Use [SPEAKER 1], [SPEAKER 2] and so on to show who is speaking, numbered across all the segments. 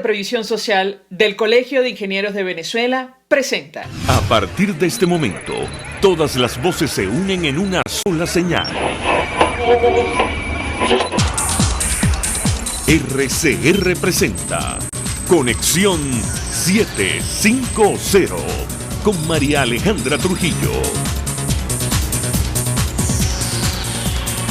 [SPEAKER 1] Previsión Social del Colegio de Ingenieros de Venezuela presenta.
[SPEAKER 2] A partir de este momento, todas las voces se unen en una sola señal. RCR presenta Conexión 750 con María Alejandra Trujillo.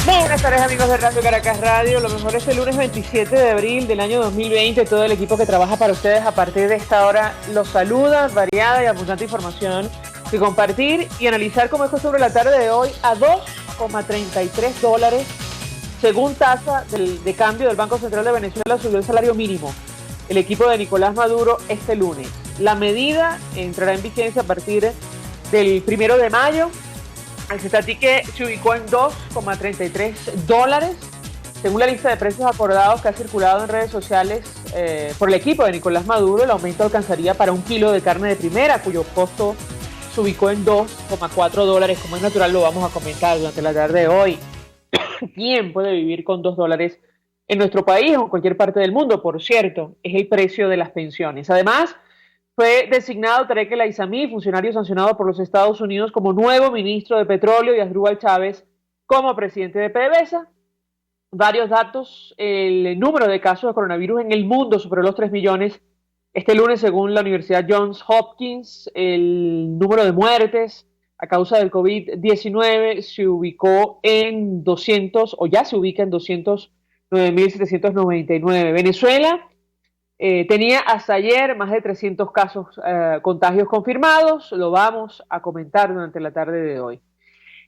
[SPEAKER 1] Muy buenas tardes, amigos de Radio Caracas Radio. Lo mejor es el lunes 27 de abril del año 2020. Todo el equipo que trabaja para ustedes a partir de esta hora los saluda. Variada y abundante información que compartir y analizar, como es costumbre la tarde de hoy, a $2,33. Según tasa de cambio del Banco Central de Venezuela, subió el salario mínimo el equipo de Nicolás Maduro este lunes. La medida entrará en vigencia a partir del 1 de mayo. El cetatique se ubicó en $2,33. Según la lista de precios acordados que ha circulado en redes sociales por el equipo de Nicolás Maduro, el aumento alcanzaría para un kilo de carne de primera, cuyo costo se ubicó en $2,4. Como es natural, lo vamos a comentar durante la tarde de hoy. ¿Quién puede vivir con $2 en nuestro país o en cualquier parte del mundo? Por cierto, es el precio de las pensiones. Además, fue designado Tarek El Aizami, funcionario sancionado por los Estados Unidos, como nuevo ministro de Petróleo, y Asdrúbal Chávez como presidente de PDVSA. Varios datos: el número de casos de coronavirus en el mundo superó los 3 millones este lunes, según la Universidad Johns Hopkins. El número de muertes a causa del COVID-19 se ubicó en 200, o ya se ubica en 209.799. Venezuela tenía hasta ayer más de 300 casos, contagios confirmados. Lo vamos a comentar durante la tarde de hoy.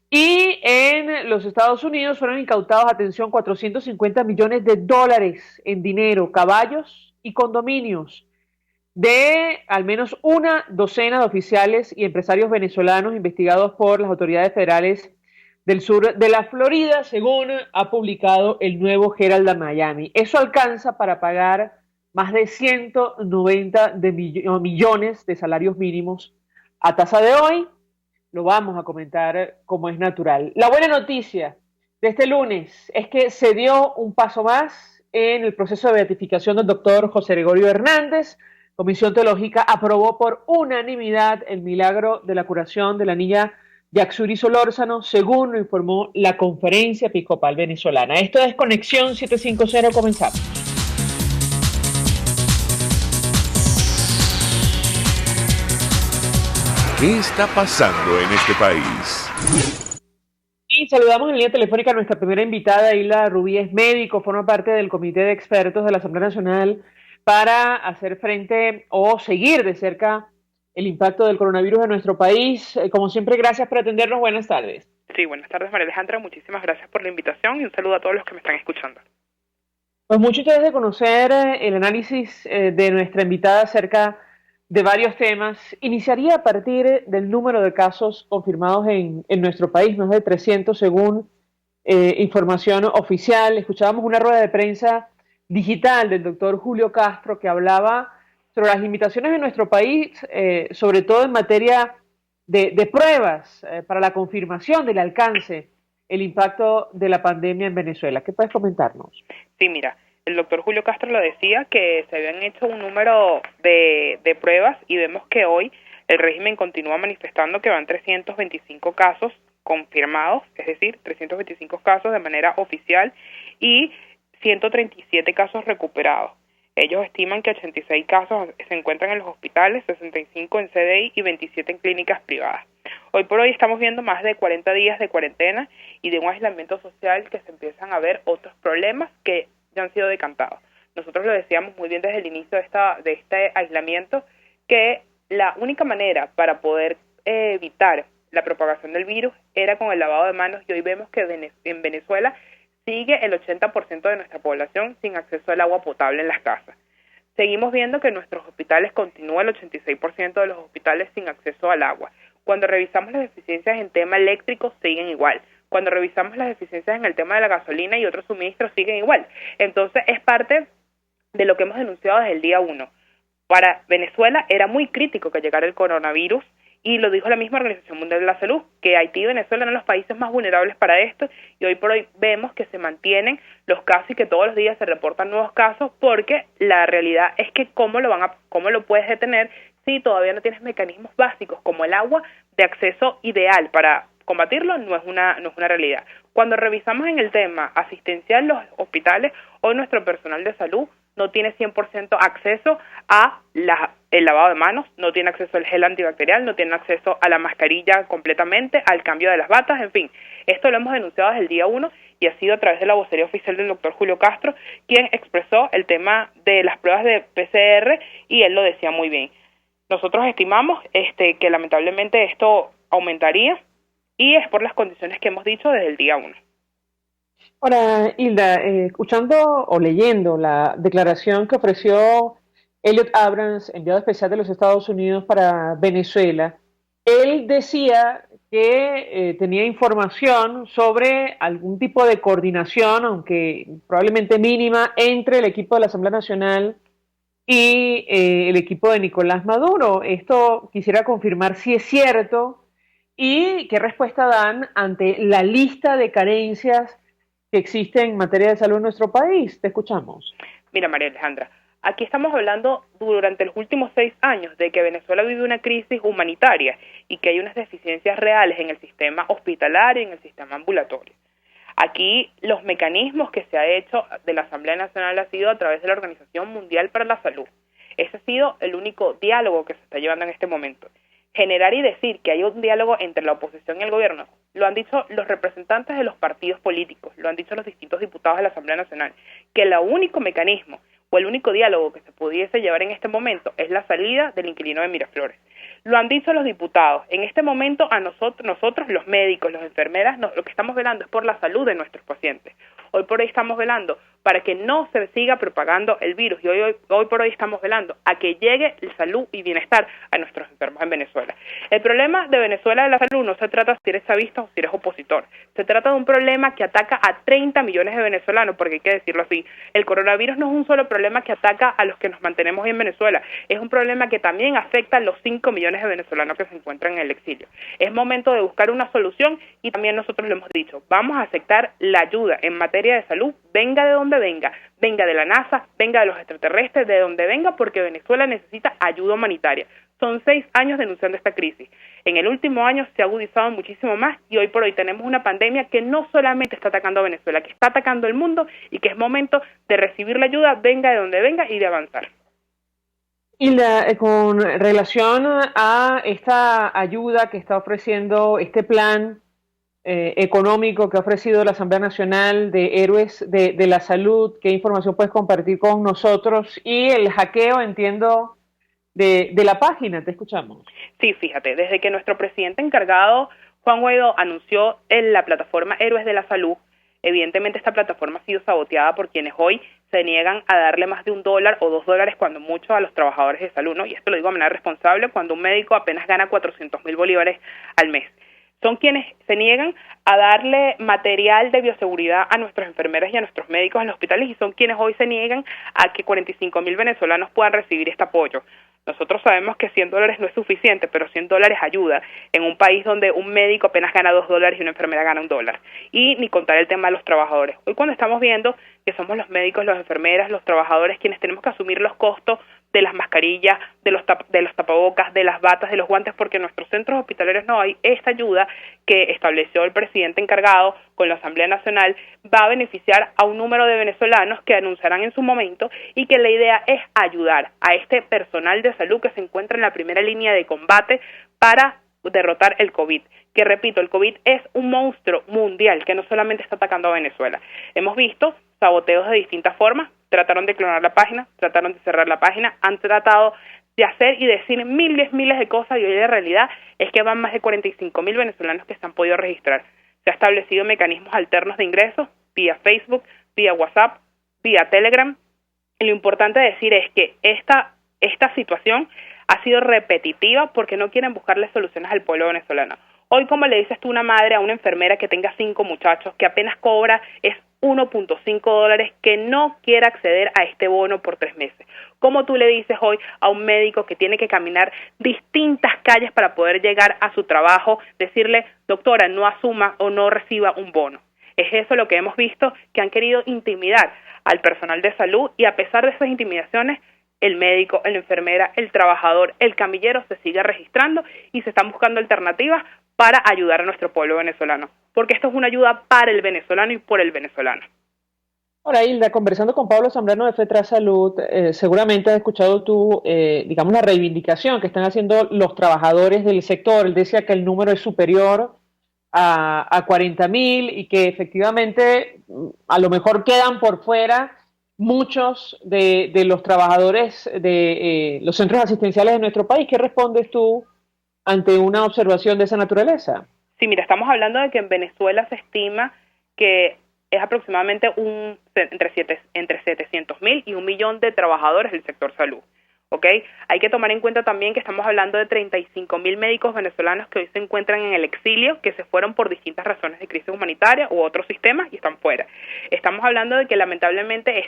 [SPEAKER 1] Y en los Estados Unidos fueron incautados, atención, $450 millones en dinero, caballos y condominios de al menos una docena de oficiales y empresarios venezolanos investigados por las autoridades federales del sur de la Florida, según ha publicado el nuevo Herald de Miami. Eso alcanza para pagar más de 190 millones de salarios mínimos a tasa de hoy. Lo vamos a comentar como es natural. La buena noticia de este lunes es que se dio un paso más en el proceso de beatificación del doctor José Gregorio Hernández. Comisión Teológica aprobó por unanimidad el milagro de la curación de la niña Yaxuri Solórzano, según lo informó la Conferencia Episcopal Venezolana. Esto es Conexión 750, comenzamos.
[SPEAKER 2] ¿Qué está pasando en este país?
[SPEAKER 1] Y saludamos en línea telefónica a nuestra primera invitada, Hilda Rubí, es médico, forma parte del Comité de Expertos de la Asamblea Nacional para hacer frente o seguir de cerca el impacto del coronavirus en nuestro país. Como siempre, gracias por atendernos. Buenas tardes.
[SPEAKER 3] Sí, buenas tardes, María Alejandra. Muchísimas gracias por la invitación y un saludo a todos los que me están escuchando.
[SPEAKER 1] Pues mucho interés de conocer el análisis de nuestra invitada acerca de varios temas. Iniciaría a partir del número de casos confirmados en nuestro país, más de 300 según información oficial. Escuchábamos una rueda de prensa digital del doctor Julio Castro que hablaba sobre las limitaciones en nuestro país, sobre todo en materia de pruebas para la confirmación del alcance, el impacto de la pandemia en Venezuela. ¿Qué puedes comentarnos?
[SPEAKER 3] Sí, mira, el doctor Julio Castro lo decía, que se habían hecho un número de pruebas y vemos que hoy el régimen continúa manifestando que van 325 casos confirmados, es decir, 325 casos de manera oficial y 137 casos recuperados. Ellos estiman que 86 casos se encuentran en los hospitales, 65 en CDI y 27 en clínicas privadas. Hoy por hoy estamos viendo más de 40 días de cuarentena y de un aislamiento social que se empiezan a ver otros problemas que ya han sido decantados. Nosotros lo decíamos muy bien desde el inicio de este aislamiento, que la única manera para poder evitar la propagación del virus era con el lavado de manos, y hoy vemos que en Venezuela sigue el 80% de nuestra población sin acceso al agua potable en las casas. Seguimos viendo que en nuestros hospitales continúa el 86% de los hospitales sin acceso al agua. Cuando revisamos las deficiencias en tema eléctrico, siguen igual. Cuando revisamos las deficiencias en el tema de la gasolina y otros suministros, siguen igual. Entonces, es parte de lo que hemos denunciado desde el día 1. Para Venezuela era muy crítico que llegara el coronavirus Y lo dijo la misma Organización Mundial de la Salud, que Haití y Venezuela eran los países más vulnerables para esto, y hoy por hoy vemos que se mantienen los casos y que todos los días se reportan nuevos casos, porque la realidad es que cómo lo puedes detener si todavía no tienes mecanismos básicos como el agua de acceso ideal para combatirlo. No es una realidad. Cuando revisamos en el tema asistencial, los hospitales, hoy nuestro personal de salud no tiene 100% acceso a el lavado de manos, no tiene acceso al gel antibacterial, no tiene acceso a la mascarilla completamente, al cambio de las batas, en fin. Esto lo hemos denunciado desde el día 1 y ha sido a través de la vocería oficial del doctor Julio Castro quien expresó el tema de las pruebas de PCR, y él lo decía muy bien. Nosotros estimamos que lamentablemente esto aumentaría, y es por las condiciones que hemos dicho desde el día 1.
[SPEAKER 1] Ahora, Hilda, escuchando o leyendo la declaración que ofreció Elliot Abrams, enviado especial de los Estados Unidos para Venezuela, él decía que tenía información sobre algún tipo de coordinación, aunque probablemente mínima, entre el equipo de la Asamblea Nacional y el equipo de Nicolás Maduro. Esto quisiera confirmar si es cierto y qué respuesta dan ante la lista de carencias que existe en materia de salud en nuestro país. Te escuchamos.
[SPEAKER 3] Mira, María Alejandra, aquí estamos hablando durante los últimos 6 años de que Venezuela vive una crisis humanitaria y que hay unas deficiencias reales en el sistema hospitalario y en el sistema ambulatorio. Aquí los mecanismos que se ha hecho de la Asamblea Nacional ha sido a través de la Organización Mundial para la Salud. Ese ha sido el único diálogo que se está llevando en este momento. Generar y decir que hay un diálogo entre la oposición y el gobierno, lo han dicho los representantes de los partidos políticos, lo han dicho los distintos diputados de la Asamblea Nacional, que el único mecanismo o el único diálogo que se pudiese llevar en este momento es la salida del inquilino de Miraflores. Lo han dicho los diputados. En este momento a nosotros los médicos, las enfermeras, lo que estamos velando es por la salud de nuestros pacientes. Hoy por hoy estamos velando para que no se siga propagando el virus, y hoy por hoy estamos velando a que llegue la salud y bienestar a nuestros enfermos en Venezuela. El problema de Venezuela de la salud no se trata si eres chavista o si eres opositor. Se trata de un problema que ataca a 30 millones de venezolanos, porque hay que decirlo así. El coronavirus no es un solo problema que ataca a los que nos mantenemos en Venezuela, es un problema que también afecta a los 5 millones de venezolanos que se encuentran en el exilio. Es momento de buscar una solución, y también nosotros lo hemos dicho, vamos a aceptar la ayuda en materia de salud, venga de donde venga de la NASA, venga de los extraterrestres, de donde venga, porque Venezuela necesita ayuda humanitaria. Son 6 años denunciando esta crisis. En el último año se ha agudizado muchísimo más, y hoy por hoy tenemos una pandemia que no solamente está atacando a Venezuela, que está atacando el mundo, y que es momento de recibir la ayuda, venga de donde venga, y de avanzar.
[SPEAKER 1] Y con relación a esta ayuda que está ofreciendo, este plan económico que ha ofrecido la Asamblea Nacional de Héroes de la Salud, ¿qué información puedes compartir con nosotros? Y el hackeo, entiendo, de la página, te escuchamos.
[SPEAKER 3] Sí, fíjate, desde que nuestro presidente encargado, Juan Guaidó, anunció en la plataforma Héroes de la Salud, evidentemente esta plataforma ha sido saboteada por quienes hoy se niegan a darle más de $1 o $2 cuando mucho a los trabajadores de salud, ¿no? Y esto lo digo de manera responsable, cuando un médico apenas gana 400,000 bolívares al mes. Son quienes se niegan a darle material de bioseguridad a nuestras enfermeras y a nuestros médicos en los hospitales, y son quienes hoy se niegan a que 45,000 venezolanos puedan recibir este apoyo. Nosotros sabemos que $100 no es suficiente, pero $100 ayuda en un país donde un médico apenas gana $2 y una enfermera gana $1. Y ni contar el tema de los trabajadores. Hoy cuando estamos viendo que somos los médicos, las enfermeras, los trabajadores quienes tenemos que asumir los costos de las mascarillas, de los tapabocas, de las batas, de los guantes, porque en nuestros centros hospitalarios no hay esta ayuda que estableció el presidente encargado con la Asamblea Nacional, va a beneficiar a un número de venezolanos que anunciarán en su momento, y que la idea es ayudar a este personal de salud que se encuentra en la primera línea de combate para derrotar el COVID. Que repito, el COVID es un monstruo mundial que no solamente está atacando a Venezuela. Hemos visto saboteos de distintas formas, trataron de clonar la página, trataron de cerrar la página, han tratado de hacer y decir miles de cosas, y hoy la realidad es que van más de 45,000 venezolanos que se han podido registrar. Se ha establecido mecanismos alternos de ingresos vía Facebook, vía WhatsApp, vía Telegram, y lo importante decir es que esta situación ha sido repetitiva porque no quieren buscarle soluciones al pueblo venezolano. Hoy, como le dices tú a una madre, a una enfermera que tenga 5 muchachos, que apenas cobra es $1.5 que no quiera acceder a este bono por 3 meses. ¿Cómo tú le dices hoy a un médico que tiene que caminar distintas calles para poder llegar a su trabajo, decirle, doctora, no asuma o no reciba un bono? Es eso lo que hemos visto, que han querido intimidar al personal de salud, y a pesar de esas intimidaciones, el médico, la enfermera, el trabajador, el camillero se sigue registrando y se están buscando alternativas para ayudar a nuestro pueblo venezolano, porque esto es una ayuda para el venezolano y por el venezolano.
[SPEAKER 1] Ahora, Hilda, conversando con Pablo Zambrano de FETRASalud, seguramente has escuchado tú, digamos, la reivindicación que están haciendo los trabajadores del sector. Él decía que el número es superior a 40.000 y que efectivamente a lo mejor quedan por fuera muchos de los trabajadores de los centros asistenciales de nuestro país. ¿Qué respondes tú ante una observación de esa naturaleza?
[SPEAKER 3] Sí, mira, estamos hablando de que en Venezuela se estima que es aproximadamente entre 700.000 y 1 millón de trabajadores del sector salud. ¿Ok? Hay que tomar en cuenta también que estamos hablando de 35.000 médicos venezolanos que hoy se encuentran en el exilio, que se fueron por distintas razones de crisis humanitaria u otros sistemas y están fuera. Estamos hablando de que lamentablemente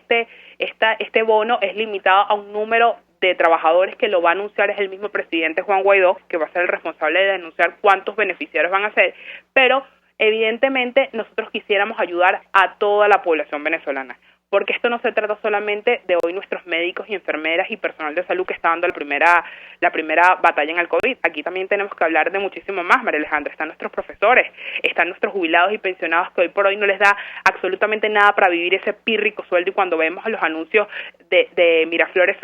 [SPEAKER 3] este bono es limitado a un número de trabajadores que lo va a anunciar es el mismo presidente Juan Guaidó, que va a ser el responsable de anunciar cuántos beneficiarios van a ser, pero evidentemente nosotros quisiéramos ayudar a toda la población venezolana, porque esto no se trata solamente de hoy nuestros médicos y enfermeras y personal de salud que está dando la primera batalla en el COVID. Aquí también tenemos que hablar de muchísimo más, María Alejandra. Están nuestros profesores, están nuestros jubilados y pensionados que hoy por hoy no les da absolutamente nada para vivir ese pírrico sueldo, y cuando vemos los anuncios de Miraflores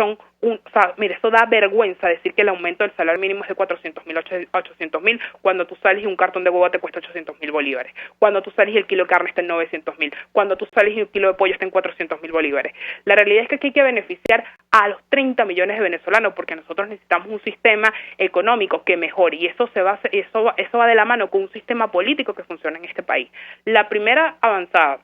[SPEAKER 3] mira, eso da vergüenza decir que el aumento del salario mínimo es de 400.000 a 800.000, cuando tú sales y un cartón de huevo te cuesta 800.000 bolívares, cuando tú sales y el kilo de carne está en 900.000, cuando tú sales y el kilo de pollo está en 400.000 bolívares. La realidad es que aquí hay que beneficiar a los 30 millones de venezolanos, porque nosotros necesitamos un sistema económico que mejore, y eso va de la mano con un sistema político que funcione en este país. La primera avanzada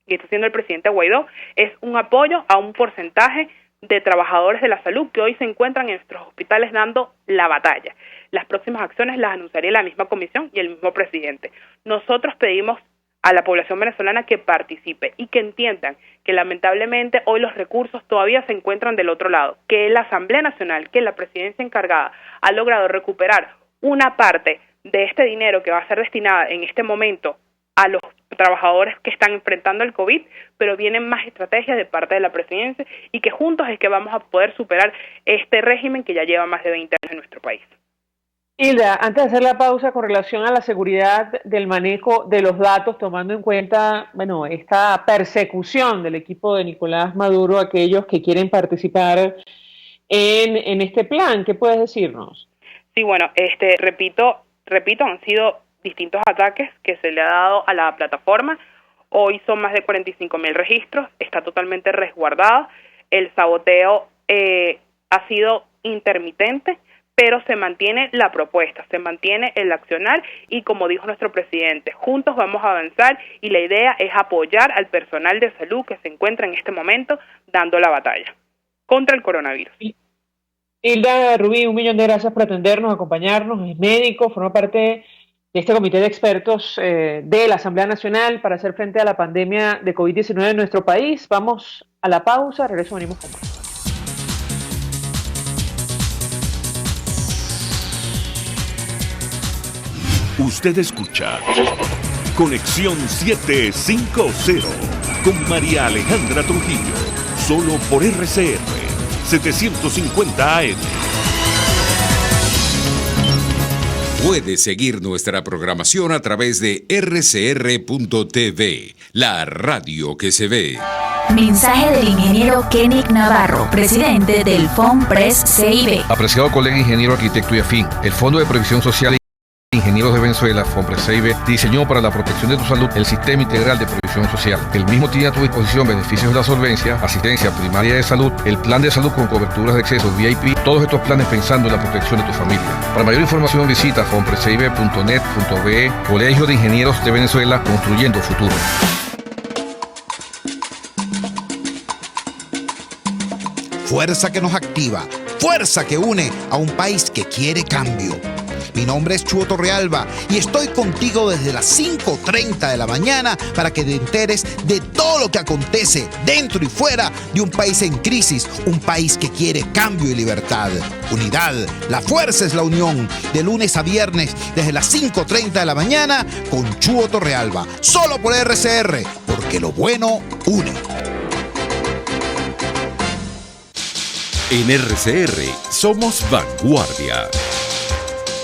[SPEAKER 3] que está haciendo el presidente Guaidó es un apoyo a un porcentaje de trabajadores de la salud que hoy se encuentran en nuestros hospitales dando la batalla. Las próximas acciones las anunciaría la misma comisión y el mismo presidente. Nosotros pedimos a la población venezolana que participe y que entiendan que lamentablemente hoy los recursos todavía se encuentran del otro lado, que la Asamblea Nacional, que la presidencia encargada ha logrado recuperar una parte de este dinero que va a ser destinada en este momento a los trabajadores que están enfrentando el COVID, pero vienen más estrategias de parte de la presidencia, y que juntos es que vamos a poder superar este régimen que ya lleva más de 20 años en nuestro país.
[SPEAKER 1] Hilda, antes de hacer la pausa, con relación a la seguridad del manejo de los datos, tomando en cuenta, bueno, esta persecución del equipo de Nicolás Maduro a aquellos que quieren participar en este plan, ¿qué puedes decirnos?
[SPEAKER 3] Sí, bueno, repito, han sido distintos ataques que se le ha dado a la plataforma. Hoy son más de 45.000 registros, está totalmente resguardada. El saboteo ha sido intermitente, pero se mantiene la propuesta, se mantiene el accionar, y como dijo nuestro presidente, juntos vamos a avanzar, y la idea es apoyar al personal de salud que se encuentra en este momento dando la batalla contra el coronavirus.
[SPEAKER 1] Hilda Rubí, 1.000.000 de gracias por atendernos, acompañarnos, es médico, forma parte de este comité de expertos de la Asamblea Nacional para hacer frente a la pandemia de COVID-19 en nuestro país. Vamos a la pausa, regreso, venimos con más.
[SPEAKER 2] Usted escucha Conexión 750 con María Alejandra Trujillo, solo por RCR 750 AM.
[SPEAKER 4] Puede seguir nuestra programación a través de rcr.tv, la radio que se ve.
[SPEAKER 5] Mensaje del ingeniero Kenick Navarro, presidente del FONPRES CIB.
[SPEAKER 6] Apreciado colega ingeniero, arquitecto y afín, el Fondo de Previsión Social Ingenieros de Venezuela, FONPRES-CIB, diseñó para la protección de tu salud el Sistema Integral de Previsión Social. El mismo tiene a tu disposición beneficios de la solvencia, asistencia primaria de salud, el plan de salud con coberturas de exceso VIP, todos estos planes pensando en la protección de tu familia. Para mayor información visita fonprescibe.net.be, Colegio de Ingenieros de Venezuela, construyendo futuro.
[SPEAKER 7] Fuerza que nos activa, fuerza que une a un país que quiere cambio. Mi nombre es Chuo Torrealba y estoy contigo desde las 5:30 de la mañana para que te enteres de todo lo que acontece dentro y fuera de un país en crisis, un país que quiere cambio y libertad. Unidad, la fuerza es la unión. De lunes a viernes desde las 5:30 de la mañana con Chuo Torrealba, solo por RCR, porque lo bueno une.
[SPEAKER 4] En RCR somos vanguardia.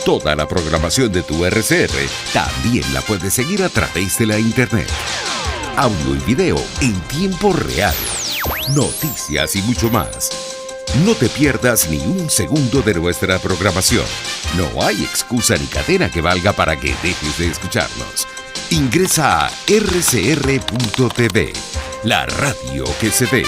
[SPEAKER 4] Toda la programación de tu RCR también la puedes seguir a través de la internet. Audio y video en tiempo real. Noticias y mucho más. No te pierdas ni un segundo de nuestra programación. No hay excusa ni cadena que valga para que dejes de escucharnos. Ingresa a rcr.tv, la radio que se ve.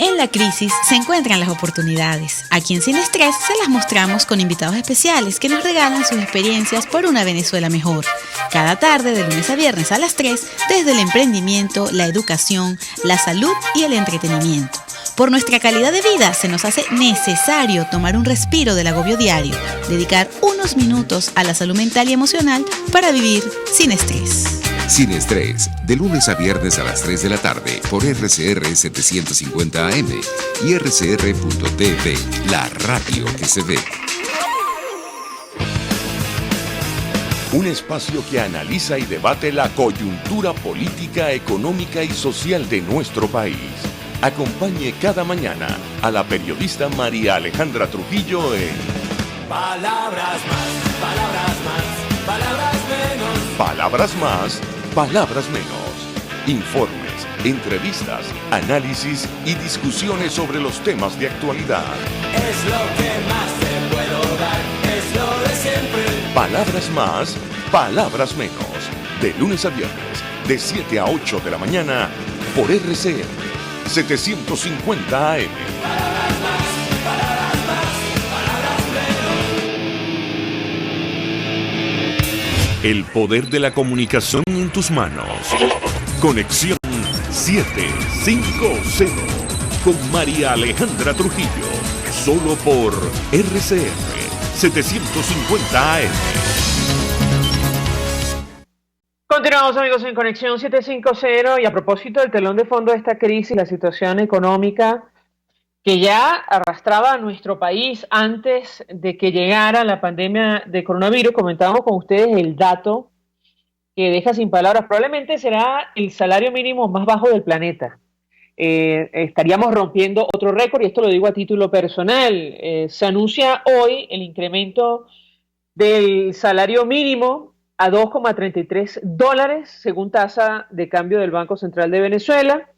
[SPEAKER 8] En la crisis se encuentran las oportunidades. Aquí en Sin Estrés se las mostramos con invitados especiales que nos regalan sus experiencias por una Venezuela mejor. Cada tarde, de lunes a viernes a las 3, desde el emprendimiento, la educación, la salud y el entretenimiento. Por nuestra calidad de vida se nos hace necesario tomar un respiro del agobio diario, dedicar unos minutos a la salud mental y emocional para vivir sin estrés.
[SPEAKER 4] Sin Estrés, de lunes a viernes a las 3 de la tarde por RCR 750 AM y rcr.tv, la radio que se ve.
[SPEAKER 2] Un espacio que analiza y debate la coyuntura política, económica y social de nuestro país. Acompañe cada mañana a la periodista María Alejandra Trujillo en Palabras más, palabras más, palabras menos. Palabras más, palabras menos. Informes, entrevistas, análisis y discusiones sobre los temas de actualidad. Es lo que más te puedo dar, es lo de siempre. Palabras más, palabras menos. De lunes a viernes, de 7 a 8 de la mañana, por RCR 750 AM. Palabras más, palabras más, palabras menos. El poder de la comunicación en tus manos. Conexión 750 con María Alejandra Trujillo. Solo por RCR 750 AM.
[SPEAKER 1] Continuamos, amigos, en Conexión 750 y a propósito del telón de fondo de esta crisis, la situación económica que ya arrastraba a nuestro país antes de que llegara la pandemia de coronavirus. Comentábamos con ustedes el dato que deja sin palabras. Probablemente será el salario mínimo más bajo del planeta. Estaríamos rompiendo otro récord, y esto lo digo a título personal. Se anuncia hoy el incremento del salario mínimo a $2,33 según tasa de cambio del Banco Central de Venezuela.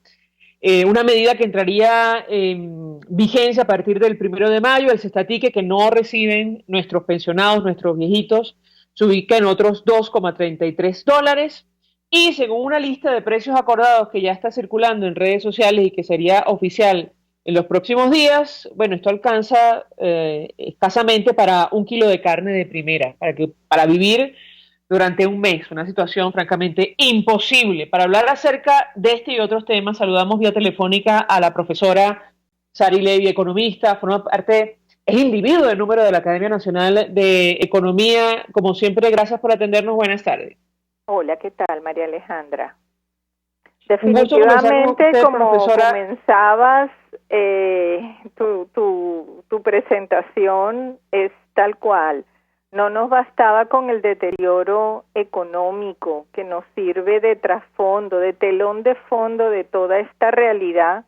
[SPEAKER 1] Una medida que entraría en vigencia a partir del 1 de mayo. El cestatique que no reciben nuestros pensionados, nuestros viejitos, se ubica en otros $2,33. Y según una lista de precios acordados que ya está circulando en redes sociales y que sería oficial en los próximos días, bueno, esto alcanza escasamente para 1 kilo de carne de primera, para vivir durante un mes, una situación francamente imposible. Para hablar acerca de este y otros temas, saludamos vía telefónica a la profesora Sari Levy, economista, forma parte, es individuo del número de la Academia Nacional de Economía. Como siempre, gracias por atendernos. Buenas tardes.
[SPEAKER 9] Hola, ¿qué tal, María Alejandra? Definitivamente, usted, como profesora, comenzabas tu presentación, es tal cual. No nos bastaba con el deterioro económico que nos sirve de trasfondo, de telón de fondo de toda esta realidad,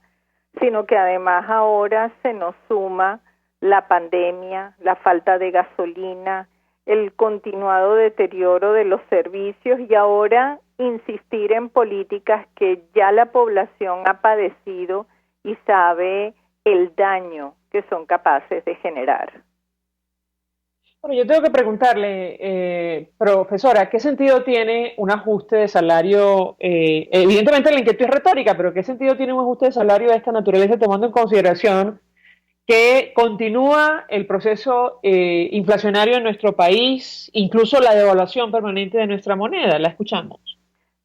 [SPEAKER 9] sino que además ahora se nos suma la pandemia, la falta de gasolina, el continuado deterioro de los servicios y ahora insistir en políticas que ya la población ha padecido y sabe el daño que son capaces de generar.
[SPEAKER 1] Bueno, yo tengo que preguntarle, profesora, ¿qué sentido tiene un ajuste de salario? Evidentemente la inquietud es retórica, pero ¿qué sentido tiene un ajuste de salario de esta naturaleza tomando en consideración que continúa el proceso inflacionario en nuestro país, incluso la devaluación permanente de nuestra moneda? La escuchamos.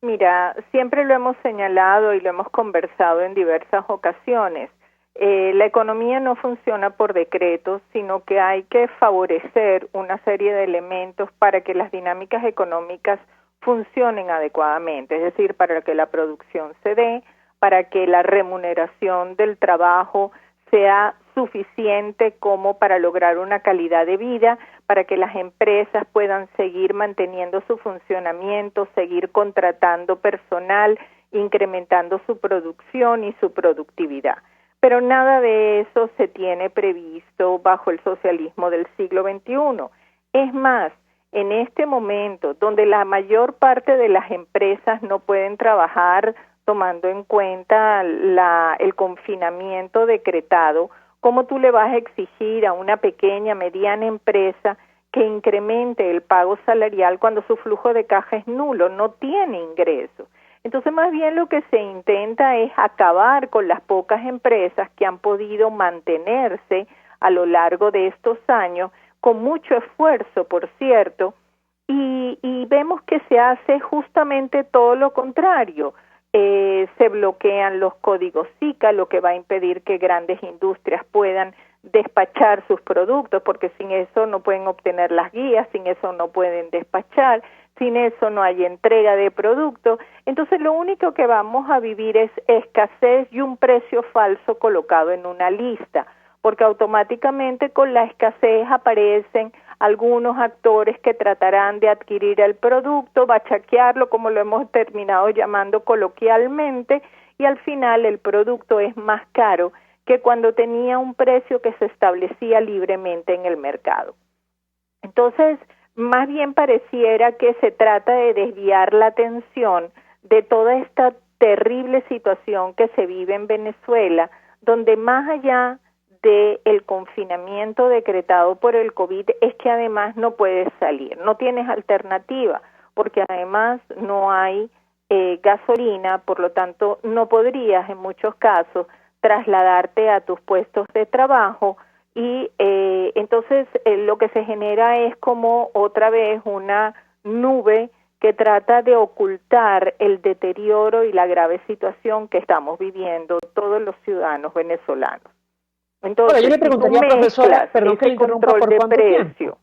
[SPEAKER 9] Mira, siempre lo hemos señalado y lo hemos conversado en diversas ocasiones. La economía no funciona por decretos, sino que hay que favorecer una serie de elementos para que las dinámicas económicas funcionen adecuadamente, es decir, para que la producción se dé, para que la remuneración del trabajo sea suficiente como para lograr una calidad de vida, para que las empresas puedan seguir manteniendo su funcionamiento, seguir contratando personal, incrementando su producción y su productividad. Pero nada de eso se tiene previsto bajo el socialismo del siglo XXI. Es más, en este momento, donde la mayor parte de las empresas no pueden trabajar tomando en cuenta el confinamiento decretado, ¿cómo tú le vas a exigir a una pequeña, mediana empresa que incremente el pago salarial cuando su flujo de caja es nulo, no tiene ingresos? Entonces, más bien lo que se intenta es acabar con las pocas empresas que han podido mantenerse a lo largo de estos años, con mucho esfuerzo, por cierto, y vemos que se hace justamente todo lo contrario. Se bloquean los códigos SICA, lo que va a impedir que grandes industrias puedan despachar sus productos, porque sin eso no pueden obtener las guías, sin eso no pueden despachar, sin eso no hay entrega de productos. Entonces lo único que vamos a vivir es escasez y un precio falso colocado en una lista, porque automáticamente con la escasez aparecen algunos actores que tratarán de adquirir el producto, bachaquearlo, como lo hemos terminado llamando coloquialmente, y al final el producto es más caro que cuando tenía un precio que se establecía libremente en el mercado. Entonces, más bien pareciera que se trata de desviar la atención de toda esta terrible situación que se vive en Venezuela, donde más allá del confinamiento decretado por el COVID es que además no puedes salir, no tienes alternativa, porque además no hay gasolina, por lo tanto no podrías en muchos casos trasladarte a tus puestos de trabajo y entonces lo que se genera es como otra vez una nube que trata de ocultar el deterioro y la grave situación que estamos viviendo todos los ciudadanos venezolanos. Entonces,
[SPEAKER 1] ahora, yo le preguntaría, profesora, perdón que le interrumpa, ¿por cuánto tiempo?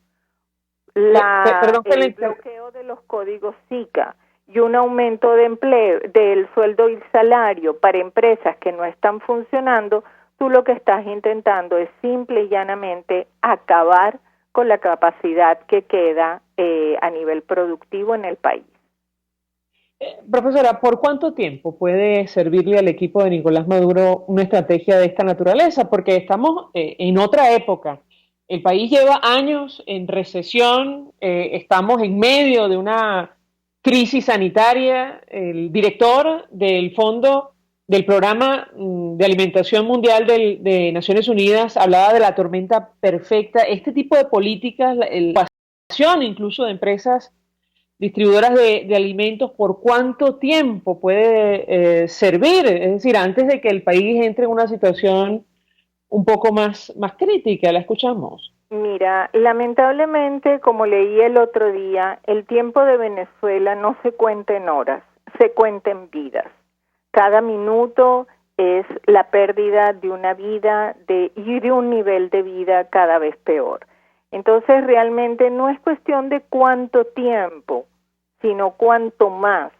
[SPEAKER 9] El bloqueo de los códigos SICA y un aumento de empleo, del sueldo y salario para empresas que no están funcionando, tú lo que estás intentando es simple y llanamente acabar con la capacidad que queda a nivel productivo en el país.
[SPEAKER 1] Profesora, ¿por cuánto tiempo puede servirle al equipo de Nicolás Maduro una estrategia de esta naturaleza? Porque estamos en otra época. El país lleva años en recesión, estamos en medio de una crisis sanitaria. El director del fondo del Programa de Alimentación Mundial de Naciones Unidas hablaba de la tormenta perfecta. Este tipo de políticas, la ocupación incluso de empresas distribuidoras de alimentos, ¿por cuánto tiempo puede servir? Es decir, antes de que el país entre en una situación un poco más crítica. La escuchamos.
[SPEAKER 9] Mira, lamentablemente, como leí el otro día, el tiempo de Venezuela no se cuenta en horas, se cuenta en vidas. Cada minuto es la pérdida de una vida y de un nivel de vida cada vez peor. Entonces, realmente no es cuestión de cuánto tiempo, sino cuánto más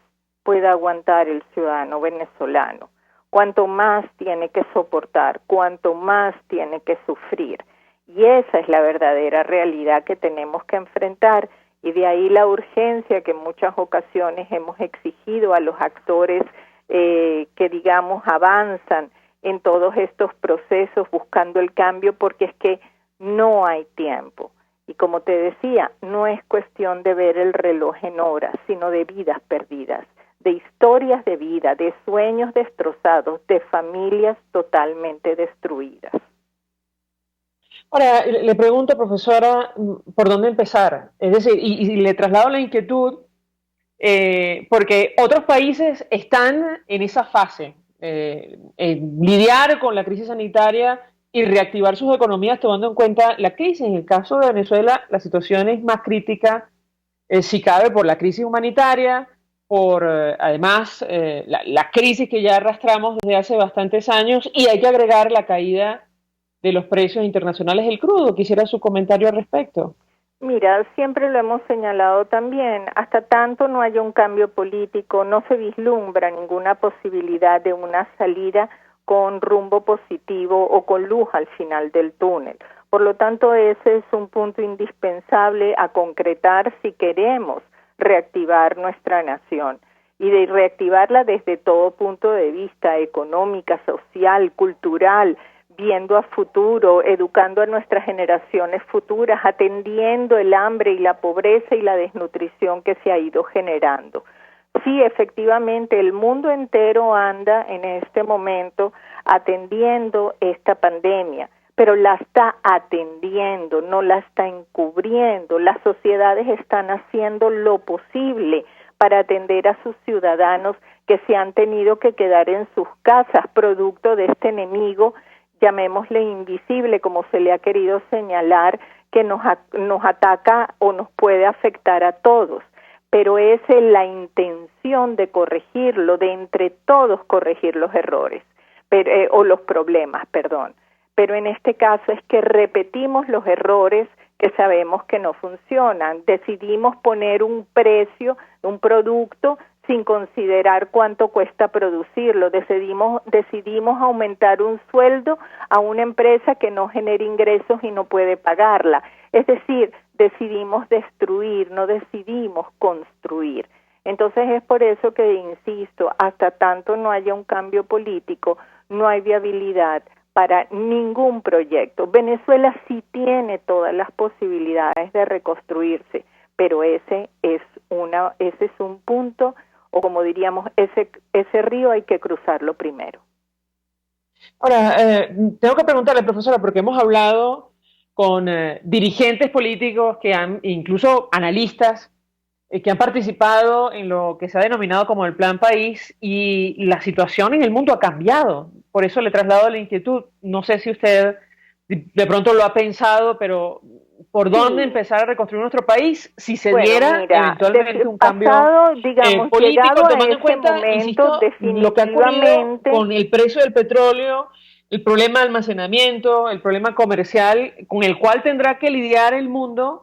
[SPEAKER 9] pueda aguantar el ciudadano venezolano, cuánto más tiene que soportar, cuánto más tiene que sufrir. Y esa es la verdadera realidad que tenemos que enfrentar, y de ahí la urgencia que en muchas ocasiones hemos exigido a los actores que, digamos, avanzan en todos estos procesos buscando el cambio, porque es que no hay tiempo. Y como te decía, no es cuestión de ver el reloj en horas, sino de vidas perdidas, de historias de vida, de sueños destrozados, de familias totalmente destruidas.
[SPEAKER 1] Ahora, le pregunto, profesora, ¿por dónde empezar? Es decir, y le traslado la inquietud, porque otros países están en esa fase, en lidiar con la crisis sanitaria y reactivar sus economías tomando en cuenta la crisis. En el caso de Venezuela, la situación es más crítica, si cabe, por la crisis humanitaria, por además la crisis que ya arrastramos desde hace bastantes años, y hay que agregar la caída de los precios internacionales del crudo. Quisiera su comentario al respecto.
[SPEAKER 9] Mira, siempre lo hemos señalado también, hasta tanto no haya un cambio político, no se vislumbra ninguna posibilidad de una salida con rumbo positivo o con luz al final del túnel. Por lo tanto, ese es un punto indispensable a concretar si queremos reactivar nuestra nación, y de reactivarla desde todo punto de vista, económica, social, cultural, viendo a futuro, educando a nuestras generaciones futuras, atendiendo el hambre y la pobreza y la desnutrición que se ha ido generando. Sí, efectivamente, el mundo entero anda en este momento atendiendo esta pandemia, pero la está atendiendo, no la está encubriendo. Las sociedades están haciendo lo posible para atender a sus ciudadanos que se han tenido que quedar en sus casas producto de este enemigo, llamémosle invisible, como se le ha querido señalar, que nos ataca o nos puede afectar a todos. Pero es la intención de corregirlo, de entre todos corregir los errores, o los problemas, perdón. Pero en este caso es que repetimos los errores que sabemos que no funcionan. Decidimos poner un precio, un producto, sin considerar cuánto cuesta producirlo. Decidimos aumentar un sueldo a una empresa que no genera ingresos y no puede pagarla. Es decir, decidimos destruir, no decidimos construir. Entonces es por eso que insisto, hasta tanto no haya un cambio político, no hay viabilidad para ningún proyecto. Venezuela sí tiene todas las posibilidades de reconstruirse, pero ese es un punto, o como diríamos, ese río hay que cruzarlo primero.
[SPEAKER 1] Ahora, tengo que preguntarle, profesora, porque hemos hablado con dirigentes políticos, incluso analistas, que han participado en lo que se ha denominado como el Plan País, y la situación en el mundo ha cambiado. Por eso le traslado la inquietud. No sé si usted de pronto lo ha pensado, pero ¿por dónde empezar a reconstruir nuestro país si se diera eventualmente un cambio político, tomando en cuenta, insisto, lo que ha ocurrido con el precio del petróleo, el problema de almacenamiento, el problema comercial con el cual tendrá que lidiar el mundo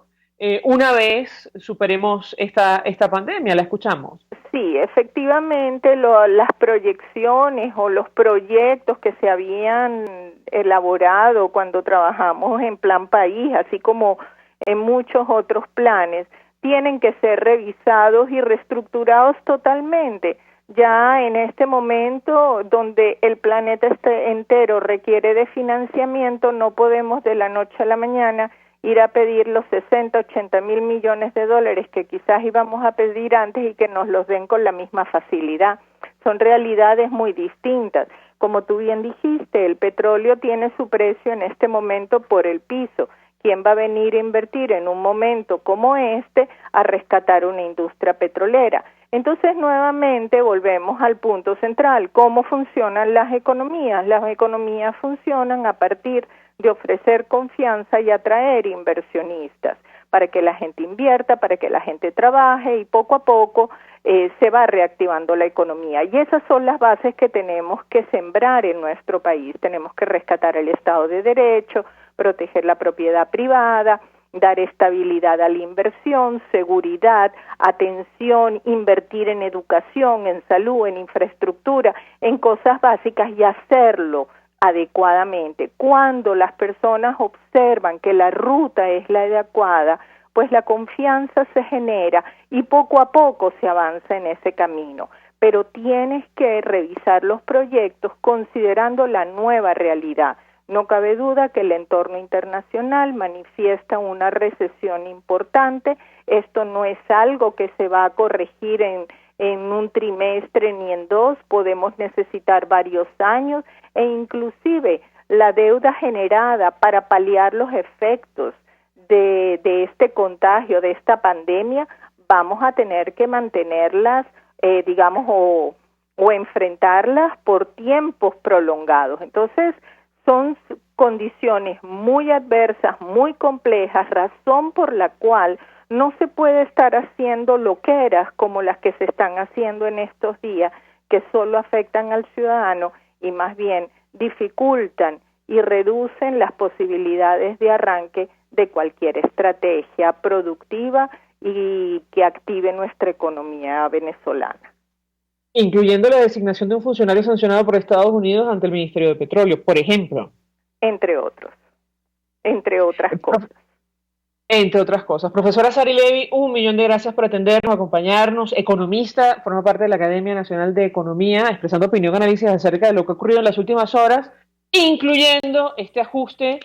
[SPEAKER 1] una vez superemos esta pandemia? La escuchamos.
[SPEAKER 9] Sí, efectivamente, las proyecciones o los proyectos que se habían elaborado cuando trabajamos en Plan País, así como en muchos otros planes, tienen que ser revisados y reestructurados totalmente. Ya en este momento, donde el planeta entero requiere de financiamiento, no podemos de la noche a la mañana ir a pedir los 60, 80 mil millones de dólares que quizás íbamos a pedir antes y que nos los den con la misma facilidad. Son realidades muy distintas. Como tú bien dijiste, el petróleo tiene su precio en este momento por el piso. ¿Quién va a venir a invertir en un momento como este a rescatar una industria petrolera? Entonces, nuevamente volvemos al punto central. ¿Cómo funcionan las economías? Las economías funcionan a partir de ofrecer confianza y atraer inversionistas para que la gente invierta, para que la gente trabaje, y poco a poco se va reactivando la economía. Y esas son las bases que tenemos que sembrar en nuestro país. Tenemos que rescatar el Estado de Derecho, proteger la propiedad privada, dar estabilidad a la inversión, seguridad, atención, invertir en educación, en salud, en infraestructura, en cosas básicas, y hacerlo adecuadamente. Cuando las personas observan que la ruta es la adecuada, pues la confianza se genera y poco a poco se avanza en ese camino. Pero tienes que revisar los proyectos considerando la nueva realidad. No cabe duda que el entorno internacional manifiesta una recesión importante. Esto no es algo que se va a corregir en un trimestre ni en dos. Podemos necesitar varios años, e inclusive la deuda generada para paliar los efectos de este contagio, de esta pandemia, vamos a tener que mantenerlas, o enfrentarlas por tiempos prolongados. Entonces, son condiciones muy adversas, muy complejas, razón por la cual No se puede estar haciendo loqueras como las que se están haciendo en estos días, que solo afectan al ciudadano y más bien dificultan y reducen las posibilidades de arranque de cualquier estrategia productiva y que active nuestra economía venezolana.
[SPEAKER 1] Incluyendo la designación de un funcionario sancionado por Estados Unidos ante el Ministerio de Petróleo, por ejemplo.
[SPEAKER 9] Entre otras cosas.
[SPEAKER 1] Entre otras cosas. Profesora Sari Levy, 1.000.000 de gracias por atendernos, acompañarnos. Economista, forma parte de la Academia Nacional de Economía, expresando opinión y análisis acerca de lo que ha ocurrido en las últimas horas, incluyendo este ajuste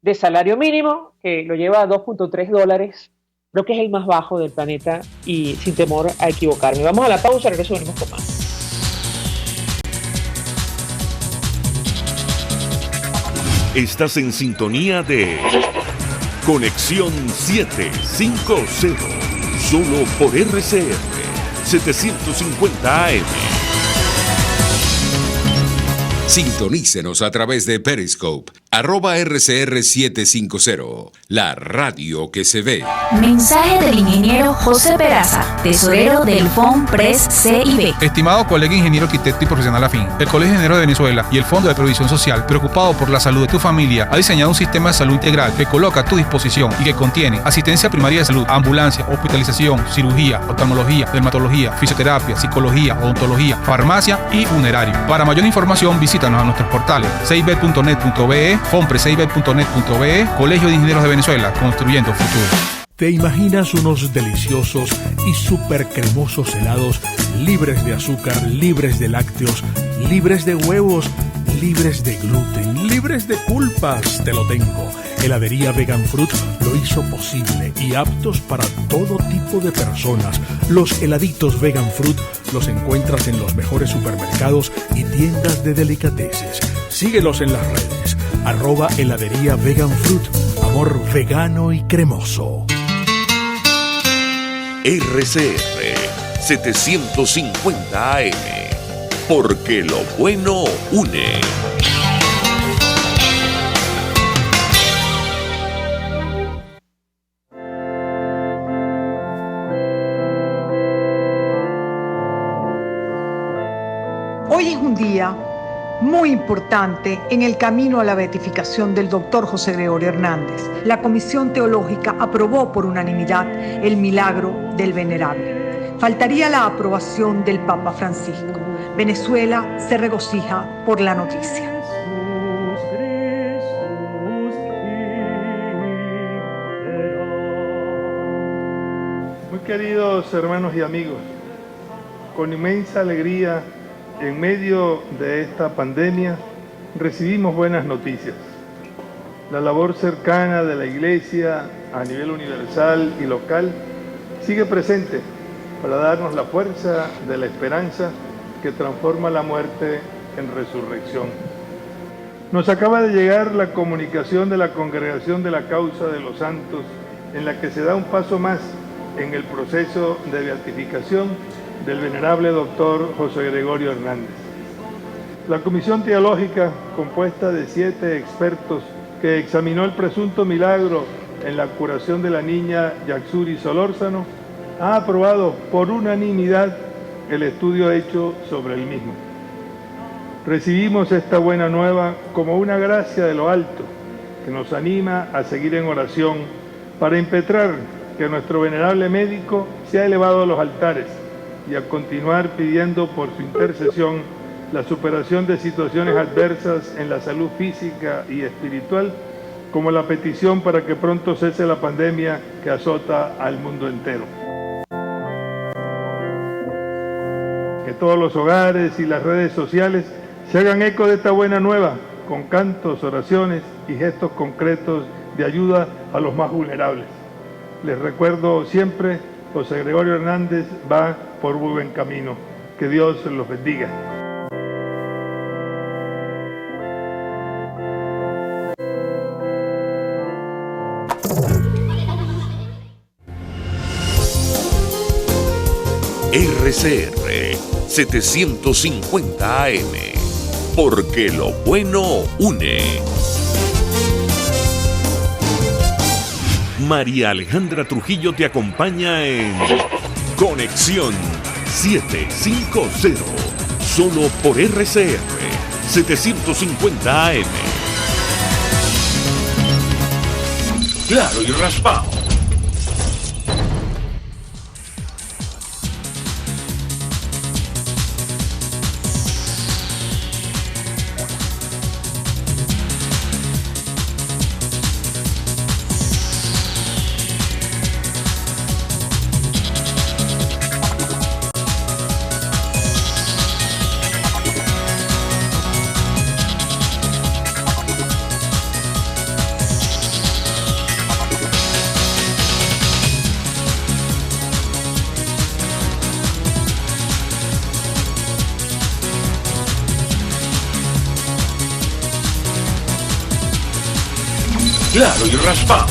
[SPEAKER 1] de salario mínimo, que lo lleva a $2.3, creo que es el más bajo del planeta, y sin temor a equivocarme. Vamos a la pausa, regreso, venimos con más.
[SPEAKER 2] Estás en sintonía de Conexión 750, solo por RCR 750 AM.
[SPEAKER 4] Sintonícenos a través de Periscope, @RCR750, la radio que se ve.
[SPEAKER 5] Mensaje del ingeniero José Peraza, tesorero del FOMPRES CIB.
[SPEAKER 10] Estimado colega ingeniero arquitecto y profesional afín, el Colegio de Ingenieros de Venezuela y el Fondo de Previsión Social, preocupado por la salud de tu familia, ha diseñado un sistema de salud integral que coloca a tu disposición y que contiene asistencia primaria de salud, ambulancia, hospitalización, cirugía, oftalmología, dermatología, fisioterapia, psicología, odontología, farmacia y funerario. Para mayor información, visítanos a nuestros portales cib.net.be, fomprescib.net.be, Colegio de Ingenieros de Venezuela, construyendo futuro.
[SPEAKER 11] ¿Te imaginas unos deliciosos y súper cremosos helados libres de azúcar, libres de lácteos, libres de huevos, libres de gluten, libres de culpas? Te lo tengo. Heladería Vegan Fruit lo hizo posible y aptos para todo tipo de personas. Los heladitos Vegan Fruit los encuentras en los mejores supermercados y tiendas de delicateces. Síguelos en las redes. @heladería Vegan Fruit. Amor vegano y cremoso.
[SPEAKER 2] RCR 750 AM, porque lo bueno une.
[SPEAKER 12] Hoy es un día muy importante en el camino a la beatificación del doctor José Gregorio Hernández. La Comisión Teológica aprobó por unanimidad el milagro del venerable. Faltaría la aprobación del Papa Francisco. Venezuela se regocija por la noticia.
[SPEAKER 13] Muy queridos hermanos y amigos, con inmensa alegría, en medio de esta pandemia, recibimos buenas noticias. La labor cercana de la Iglesia a nivel universal y local sigue presente para darnos la fuerza de la esperanza que transforma la muerte en resurrección. Nos acaba de llegar la comunicación de la Congregación de la Causa de los Santos, en la que se da un paso más en el proceso de beatificación del venerable doctor José Gregorio Hernández. La comisión teológica, compuesta de 7 expertos que examinó el presunto milagro en la curación de la niña Yaxuri Solórzano, ha aprobado por unanimidad el estudio hecho sobre el mismo. Recibimos esta buena nueva como una gracia de lo alto que nos anima a seguir en oración para impetrar que nuestro venerable médico sea elevado a los altares y a continuar pidiendo por su intercesión la superación de situaciones adversas en la salud física y espiritual, como la petición para que pronto cese la pandemia que azota al mundo entero. Que todos los hogares y las redes sociales se hagan eco de esta buena nueva, con cantos, oraciones y gestos concretos de ayuda a los más vulnerables. Les recuerdo siempre, José Gregorio Hernández va por muy buen camino. Que Dios los bendiga.
[SPEAKER 2] RCR 750 AM, porque lo bueno une. María Alejandra Trujillo te acompaña en Conexión 750, solo por RCR 750 AM. Claro y raspado. Claro y raspado.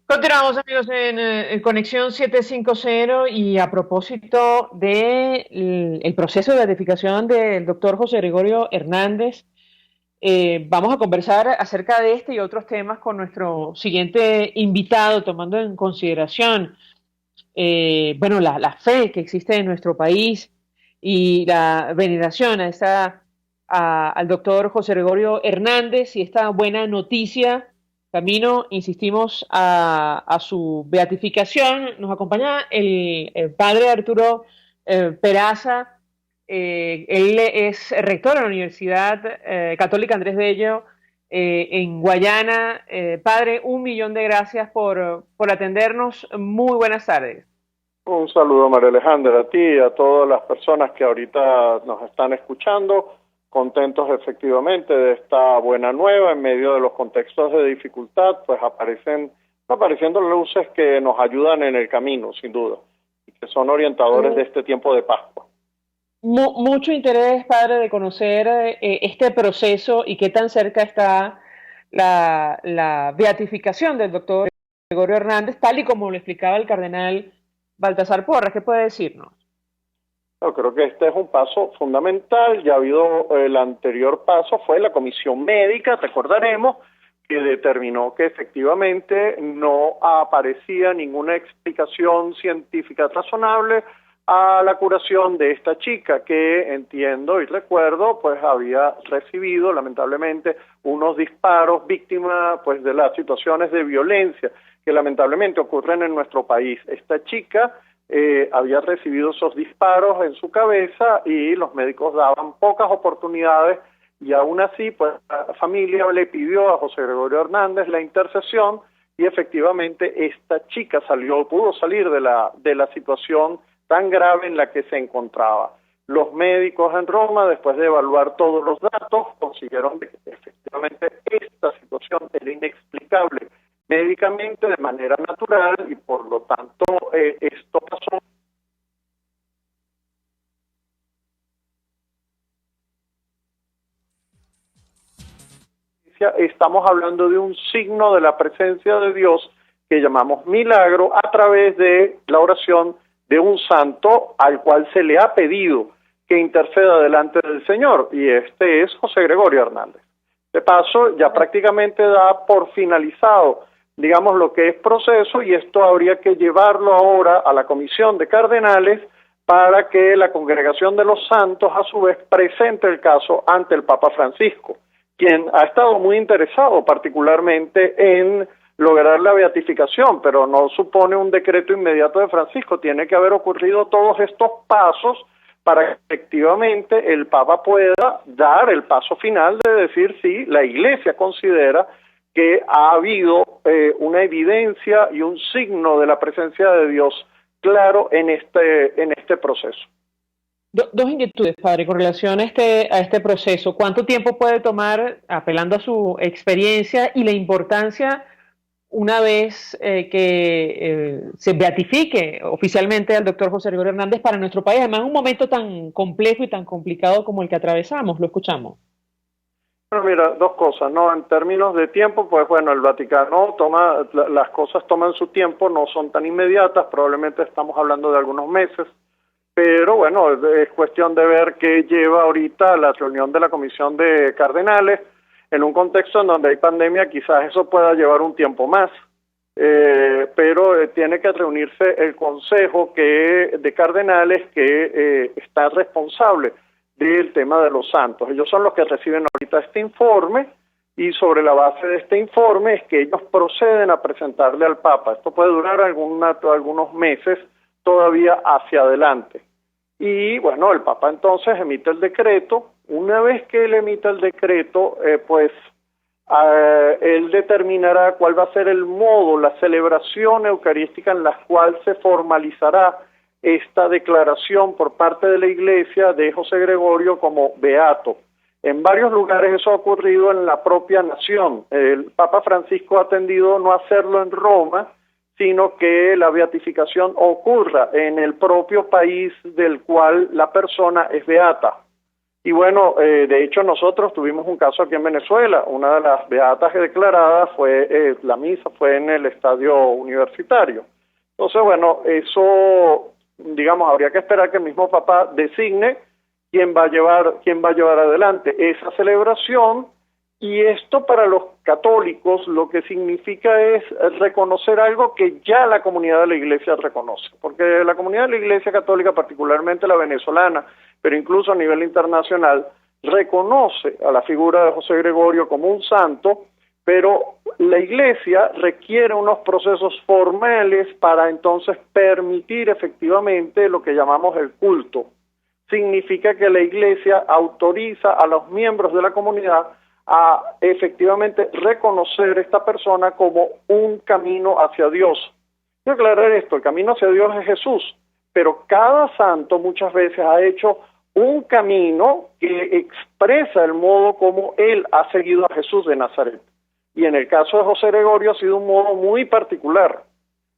[SPEAKER 1] Continuamos, amigos, en Conexión 750 y a propósito de el proceso de beatificación del doctor José Gregorio Hernández, vamos a conversar acerca de este y otros temas con nuestro siguiente invitado, tomando en consideración la fe que existe en nuestro país y la veneración al doctor José Gregorio Hernández y esta buena noticia camino, insistimos, a su beatificación. Nos acompaña el padre Arturo Peraza. Él es rector de la Universidad Católica Andrés Bello en Guayana. Padre, 1.000.000 de gracias por atendernos. Muy buenas tardes.
[SPEAKER 14] Un saludo, María Alejandra, a ti y a todas las personas que ahorita nos están escuchando. Contentos efectivamente de esta buena nueva en medio de los contextos de dificultad, pues apareciendo luces que nos ayudan en el camino, sin duda, y que son orientadores de este tiempo de Pascua.
[SPEAKER 1] Mucho interés, padre, de conocer este proceso y qué tan cerca está la beatificación del doctor Gregorio Hernández, tal y como lo explicaba el cardenal Baltasar Porras. ¿Qué puede decirnos?
[SPEAKER 14] Yo creo que este es un paso fundamental. Ya ha habido el anterior paso, fue la comisión médica, recordaremos, que determinó que efectivamente no aparecía ninguna explicación científica razonable a la curación de esta chica, que entiendo y recuerdo, pues había recibido lamentablemente unos disparos, víctima pues de las situaciones de violencia que lamentablemente ocurren en nuestro país. Esta chica había recibido esos disparos en su cabeza y los médicos daban pocas oportunidades y aún así pues la familia le pidió a José Gregorio Hernández la intercesión y efectivamente esta chica pudo salir de la situación tan grave en la que se encontraba. Los médicos en Roma, después de evaluar todos los datos, consiguieron que efectivamente esta situación era inexplicable médicamente de manera natural y por lo tanto esto pasó. Estamos hablando de un signo de la presencia de Dios que llamamos milagro a través de la oración de un santo al cual se le ha pedido que interceda delante del Señor, y este es José Gregorio Hernández. De paso, ya prácticamente da por finalizado digamos, lo que es proceso, y esto habría que llevarlo ahora a la comisión de cardenales para que la congregación de los santos a su vez presente el caso ante el Papa Francisco, quien ha estado muy interesado particularmente en lograr la beatificación, pero no supone un decreto inmediato de Francisco, tiene que haber ocurrido todos estos pasos para que efectivamente el Papa pueda dar el paso final de decir si la Iglesia considera que ha habido una evidencia y un signo de la presencia de Dios claro en este proceso.
[SPEAKER 1] Dos inquietudes, padre, con relación a este proceso. ¿Cuánto tiempo puede tomar, apelando a su experiencia, y la importancia una vez que se beatifique oficialmente al doctor José Gregorio Hernández para nuestro país? Además, un momento tan complejo y tan complicado como el que atravesamos. Lo escuchamos.
[SPEAKER 14] Bueno, mira, dos cosas, ¿no? En términos de tiempo, pues bueno, el Vaticano las cosas toman su tiempo, no son tan inmediatas, probablemente estamos hablando de algunos meses, pero bueno, es cuestión de ver qué lleva ahorita la reunión de la Comisión de Cardenales. En un contexto en donde hay pandemia, quizás eso pueda llevar un tiempo más, pero tiene que reunirse el Consejo de Cardenales que está responsable del tema de los santos. Ellos son los que reciben ahorita este informe, y sobre la base de este informe es que ellos proceden a presentarle al Papa. Esto puede durar algunos meses todavía hacia adelante. Y bueno, el Papa entonces emite el decreto. Una vez que él emita el decreto, él determinará cuál va a ser el modo, la celebración eucarística en la cual se formalizará esta declaración por parte de la Iglesia de José Gregorio como beato. En varios lugares eso ha ocurrido en la propia nación. El Papa Francisco ha tendido no hacerlo en Roma, sino que la beatificación ocurra en el propio país del cual la persona es beata. Y bueno, de hecho nosotros tuvimos un caso aquí en Venezuela. Una de las beatas declaradas fue, la misa fue en el estadio universitario. Entonces, bueno, eso, digamos, habría que esperar que el mismo Papa designe quién va a llevar adelante esa celebración, y esto para los católicos lo que significa es reconocer algo que ya la comunidad de la Iglesia reconoce, porque la comunidad de la Iglesia católica, particularmente la venezolana, pero incluso a nivel internacional, reconoce a la figura de José Gregorio como un santo, pero la Iglesia requiere unos procesos formales para entonces permitir efectivamente lo que llamamos el culto. Significa que la Iglesia autoriza a los miembros de la comunidad a efectivamente reconocer esta persona como un camino hacia Dios. Quiero aclarar esto, el camino hacia Dios es Jesús, pero cada santo muchas veces ha hecho un camino que expresa el modo como él ha seguido a Jesús de Nazaret. Y en el caso de José Gregorio ha sido un modo muy particular.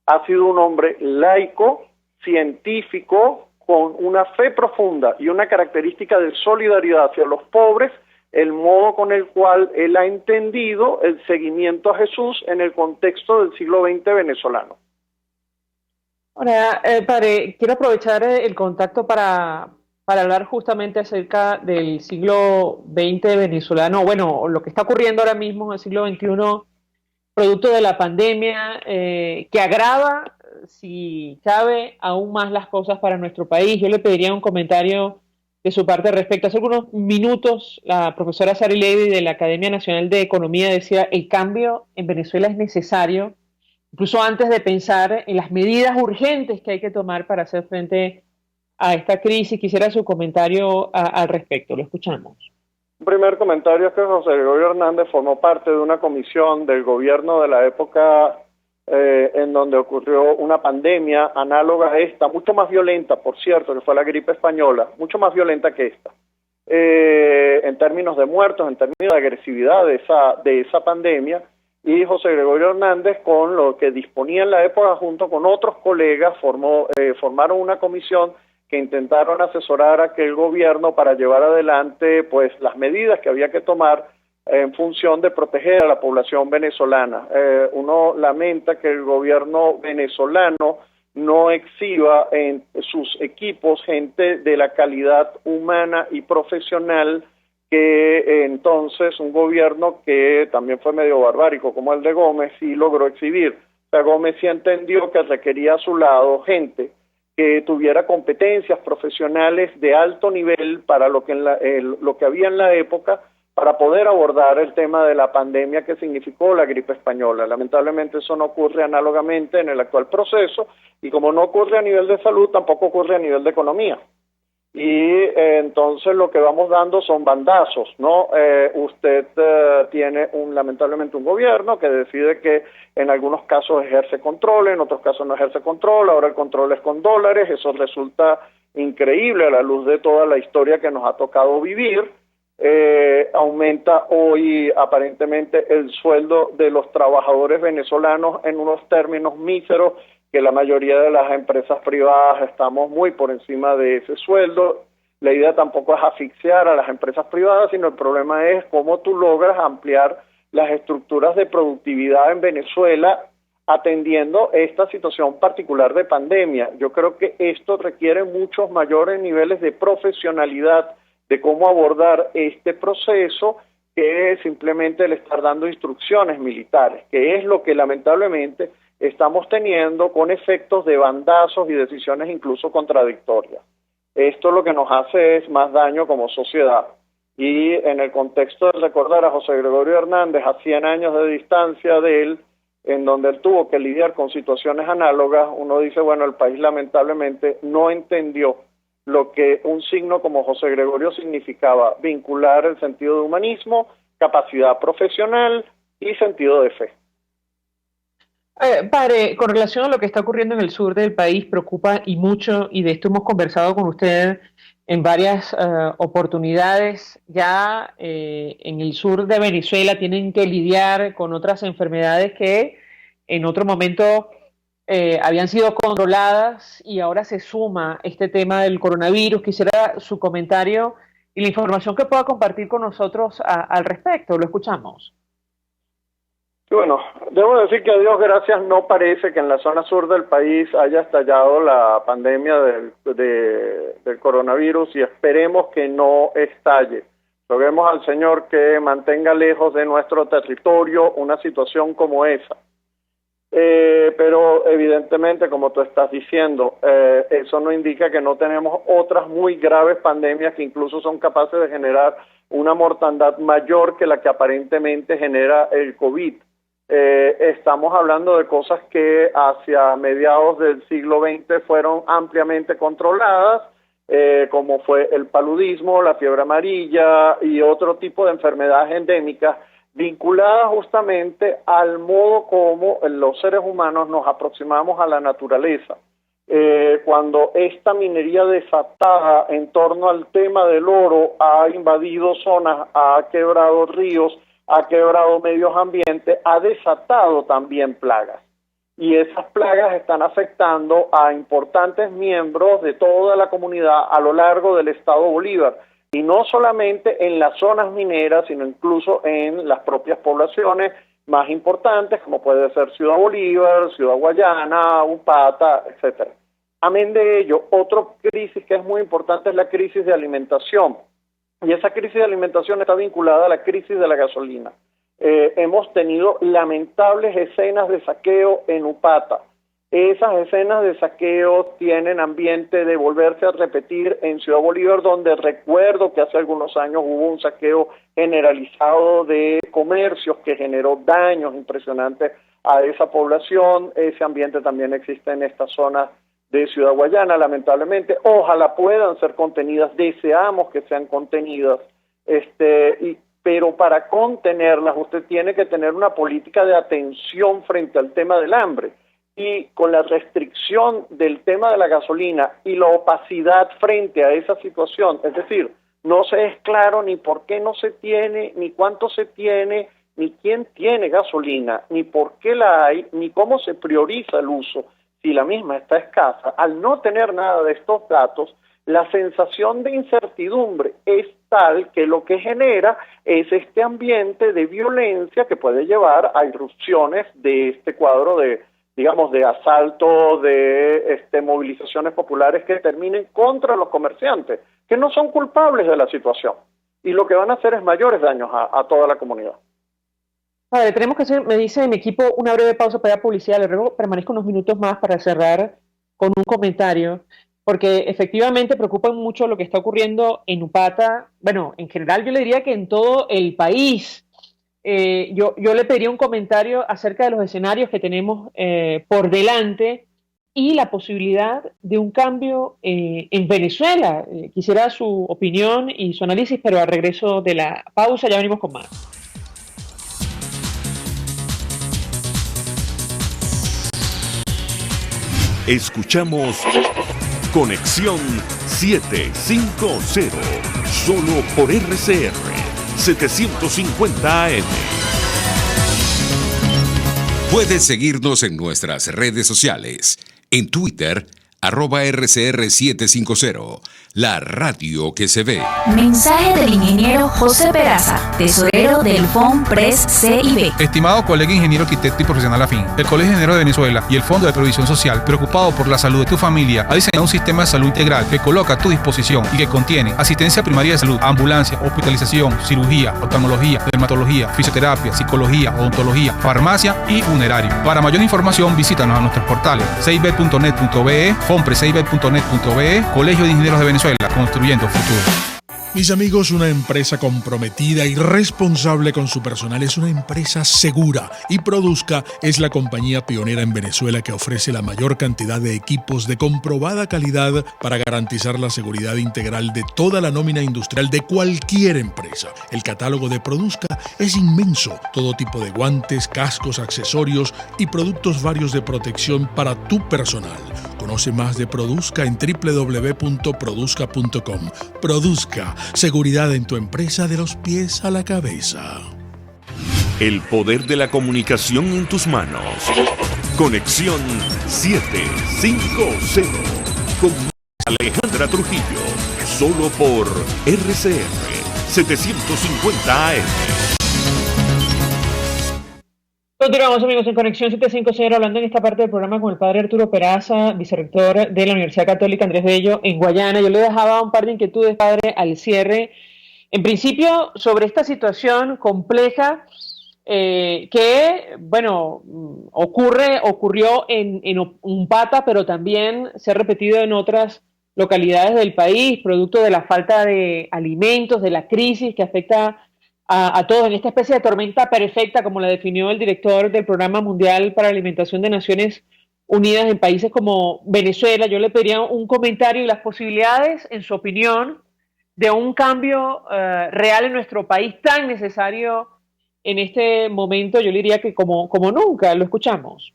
[SPEAKER 14] Ha sido un hombre laico, científico, con una fe profunda y una característica de solidaridad hacia los pobres, el modo con el cual él ha entendido el seguimiento a Jesús en el contexto del siglo XX venezolano.
[SPEAKER 1] Ahora, padre, quiero aprovechar el contacto para hablar justamente acerca del siglo XX venezolano, bueno, lo que está ocurriendo ahora mismo en el siglo XXI, producto de la pandemia, que agrava, si cabe, aún más las cosas para nuestro país. Yo le pediría un comentario de su parte respecto. Hace algunos minutos la profesora Sari Levy de la Academia Nacional de Economía decía el cambio en Venezuela es necesario, incluso antes de pensar en las medidas urgentes que hay que tomar para hacer frente a esta crisis. Quisiera su comentario al respecto. Lo escuchamos.
[SPEAKER 14] Un primer comentario es que José Gregorio Hernández formó parte de una comisión del gobierno de la época en donde ocurrió una pandemia análoga a esta, mucho más violenta, por cierto, que fue la gripe española, mucho más violenta que esta, en términos de muertos, en términos de agresividad de esa pandemia, y José Gregorio Hernández, con lo que disponía en la época, junto con otros colegas, formaron una comisión que intentaron asesorar a aquel gobierno para llevar adelante pues las medidas que había que tomar en función de proteger a la población venezolana. Uno lamenta que el gobierno venezolano no exhiba en sus equipos gente de la calidad humana y profesional que entonces un gobierno que también fue medio barbárico como el de Gómez sí logró exhibir. O sea, Gómez sí entendió que requería a su lado gente que tuviera competencias profesionales de alto nivel para lo que había en la época, para poder abordar el tema de la pandemia que significó la gripe española. Lamentablemente eso no ocurre análogamente en el actual proceso, y como no ocurre a nivel de salud, tampoco ocurre a nivel de economía. Y entonces lo que vamos dando son bandazos, ¿no? Usted tiene lamentablemente un gobierno que decide que en algunos casos ejerce control, en otros casos no ejerce control, ahora el control es con dólares. Eso resulta increíble a la luz de toda la historia que nos ha tocado vivir. Aumenta hoy aparentemente el sueldo de los trabajadores venezolanos en unos términos míseros, que la mayoría de las empresas privadas estamos muy por encima de ese sueldo. La idea tampoco es asfixiar a las empresas privadas, sino el problema es cómo tú logras ampliar las estructuras de productividad en Venezuela atendiendo esta situación particular de pandemia. Yo creo que esto requiere muchos mayores niveles de profesionalidad de cómo abordar este proceso que simplemente el estar dando instrucciones militares, que es lo que lamentablemente estamos teniendo con efectos de bandazos y decisiones incluso contradictorias. Esto lo que nos hace es más daño como sociedad. Y en el contexto de recordar a José Gregorio Hernández a 100 años de distancia de él, en donde él tuvo que lidiar con situaciones análogas, uno dice, bueno, el país lamentablemente no entendió lo que un signo como José Gregorio significaba, vincular el sentido de humanismo, capacidad profesional y sentido de fe.
[SPEAKER 1] Padre, con relación a lo que está ocurriendo en el sur del país, preocupa y mucho, y de esto hemos conversado con usted en varias oportunidades. Ya en el sur de Venezuela tienen que lidiar con otras enfermedades que en otro momento habían sido controladas y ahora se suma este tema del coronavirus. Quisiera su comentario y la información que pueda compartir con nosotros al respecto. Lo escuchamos.
[SPEAKER 14] Bueno, debo decir que a Dios gracias no parece que en la zona sur del país haya estallado la pandemia del coronavirus y esperemos que no estalle. Roguemos al Señor que mantenga lejos de nuestro territorio una situación como esa. Pero evidentemente, como tú estás diciendo, eso no indica que no tenemos otras muy graves pandemias que incluso son capaces de generar una mortandad mayor que la que aparentemente genera el COVID. Estamos hablando de cosas que hacia mediados del siglo XX fueron ampliamente controladas, como fue el paludismo, la fiebre amarilla y otro tipo de enfermedades endémicas vinculadas justamente al modo como los seres humanos nos aproximamos a la naturaleza. Cuando esta minería desatada en torno al tema del oro ha invadido zonas, ha quebrado ríos, ha quebrado medios ambientes, ha desatado también plagas. Y esas plagas están afectando a importantes miembros de toda la comunidad a lo largo del estado Bolívar. Y no solamente en las zonas mineras, sino incluso en las propias poblaciones más importantes, como puede ser Ciudad Bolívar, Ciudad Guayana, Upata, etcétera. Amén de ello, otra crisis que es muy importante es la crisis de alimentación. Y esa crisis de alimentación está vinculada a la crisis de la gasolina. Hemos tenido lamentables escenas de saqueo en Upata. Esas escenas de saqueo tienen ambiente de volverse a repetir en Ciudad Bolívar, donde recuerdo que hace algunos años hubo un saqueo generalizado de comercios que generó daños impresionantes a esa población. Ese ambiente también existe en esta zona de Ciudad Guayana, lamentablemente. Ojalá puedan ser contenidas, deseamos que sean contenidas, pero para contenerlas usted tiene que tener una política de atención frente al tema del hambre. Y con la restricción del tema de la gasolina y la opacidad frente a esa situación, es decir, no se es claro ni por qué no se tiene, ni cuánto se tiene, ni quién tiene gasolina, ni por qué la hay, ni cómo se prioriza el uso, si la misma está escasa. Al no tener nada de estos datos, la sensación de incertidumbre es tal que lo que genera es este ambiente de violencia que puede llevar a irrupciones de este cuadro de, digamos, de asalto, de movilizaciones populares que terminen contra los comerciantes, que no son culpables de la situación, y lo que van a hacer es mayores daños a toda la comunidad.
[SPEAKER 1] Padre, tenemos que hacer, me dice mi equipo, una breve pausa para la publicidad. Le ruego permanezca unos minutos más para cerrar con un comentario, porque efectivamente preocupa mucho lo que está ocurriendo en Upata. Bueno, en general yo le diría que en todo el país. Yo le pediría un comentario acerca de los escenarios que tenemos por delante y la posibilidad de un cambio en Venezuela. Quisiera su opinión y su análisis, pero al regreso de la pausa ya venimos con más.
[SPEAKER 2] Escuchamos Conexión 750, solo por RCR 750 AM.
[SPEAKER 4] Puedes seguirnos en nuestras redes sociales. En Twitter, @RCR750. la radio que se ve.
[SPEAKER 5] Mensaje del ingeniero José Peraza, tesorero del FOMPRES CIB.
[SPEAKER 10] Estimado colega ingeniero arquitecto y profesional afín, el Colegio de Ingenieros de Venezuela y el Fondo de Previsión Social, preocupado por la salud de tu familia, ha diseñado un sistema de salud integral que coloca a tu disposición y que contiene asistencia primaria de salud, ambulancia, hospitalización, cirugía, oftalmología, dermatología, fisioterapia, psicología, odontología, farmacia y funerario. Para mayor información, visítanos a nuestros portales cib.net.be, fomprescib.net.be, Colegio de Ingenieros de Venezuela, construyendo futuro.
[SPEAKER 11] Mis amigos, una empresa comprometida y responsable con su personal es una empresa segura, y Produzca es la compañía pionera en Venezuela que ofrece la mayor cantidad de equipos de comprobada calidad para garantizar la seguridad integral de toda la nómina industrial de cualquier empresa. El catálogo de Produzca es inmenso, todo tipo de guantes, cascos, accesorios y productos varios de protección para tu personal. Conoce más de Produzca en www.produzca.com. Produzca, seguridad en tu empresa de los pies a la cabeza.
[SPEAKER 2] El poder de la comunicación en tus manos. Conexión 750 con Alejandra Trujillo, solo por RCR 750 AM.
[SPEAKER 1] Continuamos, amigos, en Conexión 750, hablando en esta parte del programa con el padre Arturo Peraza, vicerrector de la Universidad Católica Andrés Bello en Guayana. Yo le dejaba un par de inquietudes, padre, al cierre. En principio, sobre esta situación compleja que, bueno, ocurrió en Upata, pero también se ha repetido en otras localidades del país, producto de la falta de alimentos, de la crisis que afecta a todos en esta especie de tormenta perfecta, como la definió el director del Programa Mundial para la Alimentación de Naciones Unidas en países como Venezuela. Yo le pediría un comentario y las posibilidades, en su opinión, de un cambio real en nuestro país tan necesario en este momento. Yo le diría que como nunca. Lo escuchamos.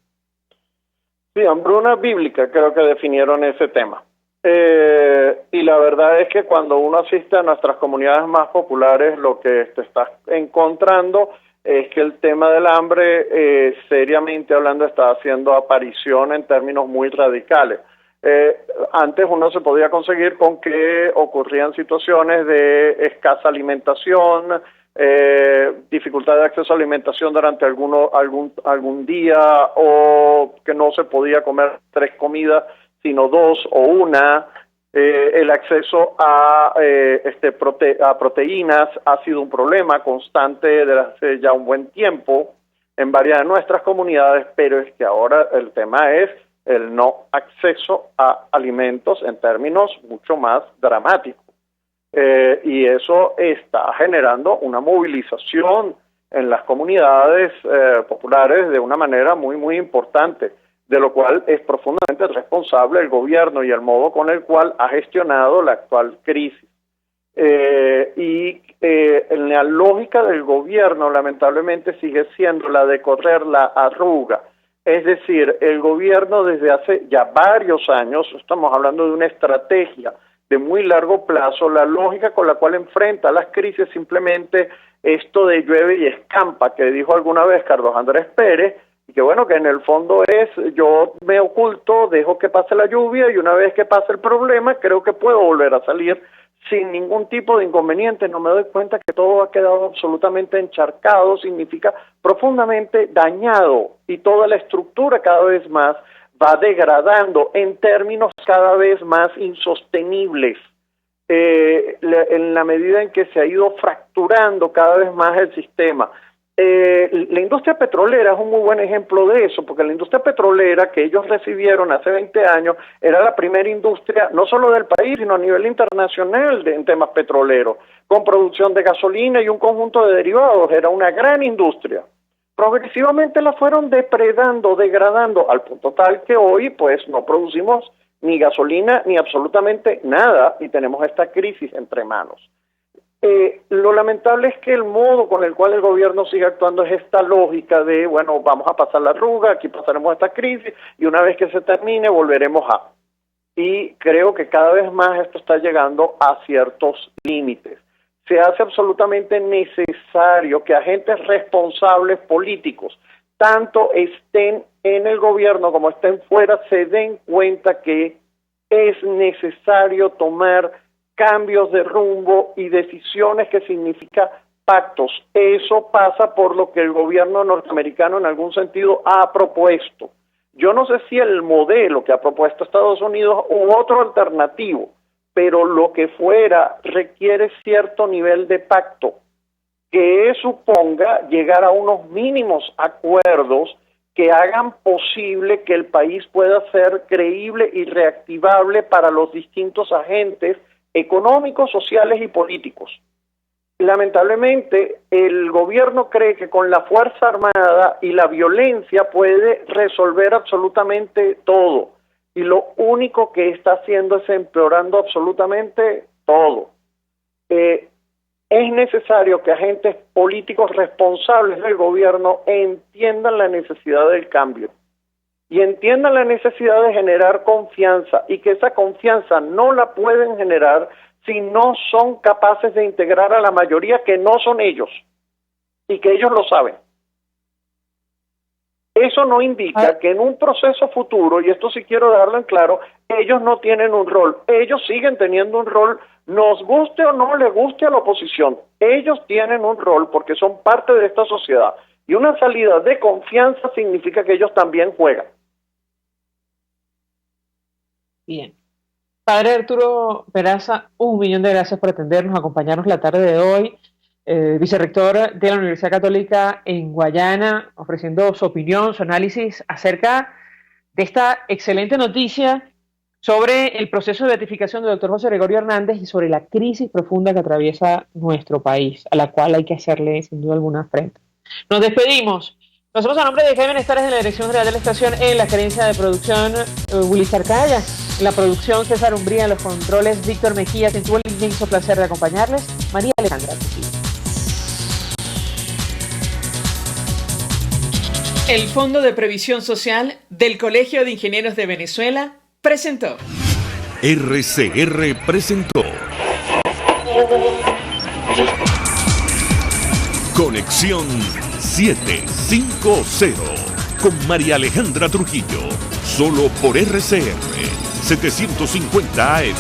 [SPEAKER 14] Sí, hambruna bíblica creo que definieron ese tema. Y la verdad es que cuando uno asiste a nuestras comunidades más populares, lo que te estás encontrando es que el tema del hambre, seriamente hablando, está haciendo aparición en términos muy radicales. Antes uno se podía conseguir con que ocurrían situaciones de escasa alimentación, dificultad de acceso a alimentación durante algún día, o que no se podía comer 3 comidas sino 2 o 1. El acceso a proteínas ha sido un problema constante desde hace ya un buen tiempo en varias de nuestras comunidades, pero es que ahora el tema es el no acceso a alimentos en términos mucho más dramáticos. Y eso está generando una movilización en las comunidades populares de una manera muy, muy importante, de lo cual es profundamente responsable el gobierno y el modo con el cual ha gestionado la actual crisis. En la lógica del gobierno, lamentablemente, sigue siendo la de correr la arruga. Es decir, el gobierno desde hace ya varios años, estamos hablando de una estrategia de muy largo plazo, la lógica con la cual enfrenta las crisis simplemente esto de llueve y escampa, que dijo alguna vez Carlos Andrés Pérez, y que bueno, que en el fondo es, yo me oculto, dejo que pase la lluvia y una vez que pase el problema, creo que puedo volver a salir sin ningún tipo de inconveniente. No me doy cuenta que todo ha quedado absolutamente encharcado, significa profundamente dañado, y toda la estructura cada vez más va degradando en términos cada vez más insostenibles, en la medida en que se ha ido fracturando cada vez más el sistema. La industria petrolera es un muy buen ejemplo de eso, porque la industria petrolera que ellos recibieron hace 20 años era la primera industria, no solo del país, sino a nivel internacional en temas petroleros, con producción de gasolina y un conjunto de derivados. Era una gran industria. Progresivamente la fueron depredando, degradando, al punto tal que hoy pues no producimos ni gasolina ni absolutamente nada y tenemos esta crisis entre manos. Lo lamentable es que el modo con el cual el gobierno sigue actuando es esta lógica de, bueno, vamos a pasar la arruga, aquí pasaremos esta crisis y una vez que se termine volveremos a. Y creo que cada vez más esto está llegando a ciertos límites. Se hace absolutamente necesario que agentes responsables políticos, tanto estén en el gobierno como estén fuera, se den cuenta que es necesario tomar cambios de rumbo y decisiones que significa pactos. Eso pasa por lo que el gobierno norteamericano en algún sentido ha propuesto. Yo no sé si el modelo que ha propuesto Estados Unidos u otro alternativo, pero lo que fuera requiere cierto nivel de pacto que suponga llegar a unos mínimos acuerdos que hagan posible que el país pueda ser creíble y reactivable para los distintos agentes económicos, sociales y políticos. Lamentablemente, el gobierno cree que con la Fuerza Armada y la violencia puede resolver absolutamente todo. Y lo único que está haciendo es empeorando absolutamente todo. Es necesario que agentes políticos responsables del gobierno entiendan la necesidad del cambio y entiendan la necesidad de generar confianza, y que esa confianza no la pueden generar si no son capaces de integrar a la mayoría que no son ellos y que ellos lo saben. Eso no indica que en un proceso futuro, y esto sí quiero dejarlo en claro, ellos no tienen un rol. Ellos siguen teniendo un rol, nos guste o no le guste a la oposición. Ellos tienen un rol porque son parte de esta sociedad. Y una salida de confianza significa que ellos también juegan.
[SPEAKER 1] Bien. Padre Arturo Peraza, 1.000.000 de gracias por atendernos, acompañarnos la tarde de hoy. Vicerrector de la Universidad Católica en Guayana, ofreciendo su opinión, su análisis acerca de esta excelente noticia sobre el proceso de beatificación del doctor José Gregorio Hernández y sobre la crisis profunda que atraviesa nuestro país, a la cual hay que hacerle sin duda alguna frente. Nos despedimos. Nos vemos a nombre de Jaime Nestares en la dirección general de la estación, en la gerencia de producción Willy Carcaya, en la producción César Umbría, en los controles Víctor Mejía, quien tuvo el inmenso placer de acompañarles, María Alejandra. El Fondo de Previsión Social del Colegio de Ingenieros de Venezuela presentó.
[SPEAKER 2] RCR presentó Conexión 750 con María Alejandra Trujillo, solo por RCR 750 AM.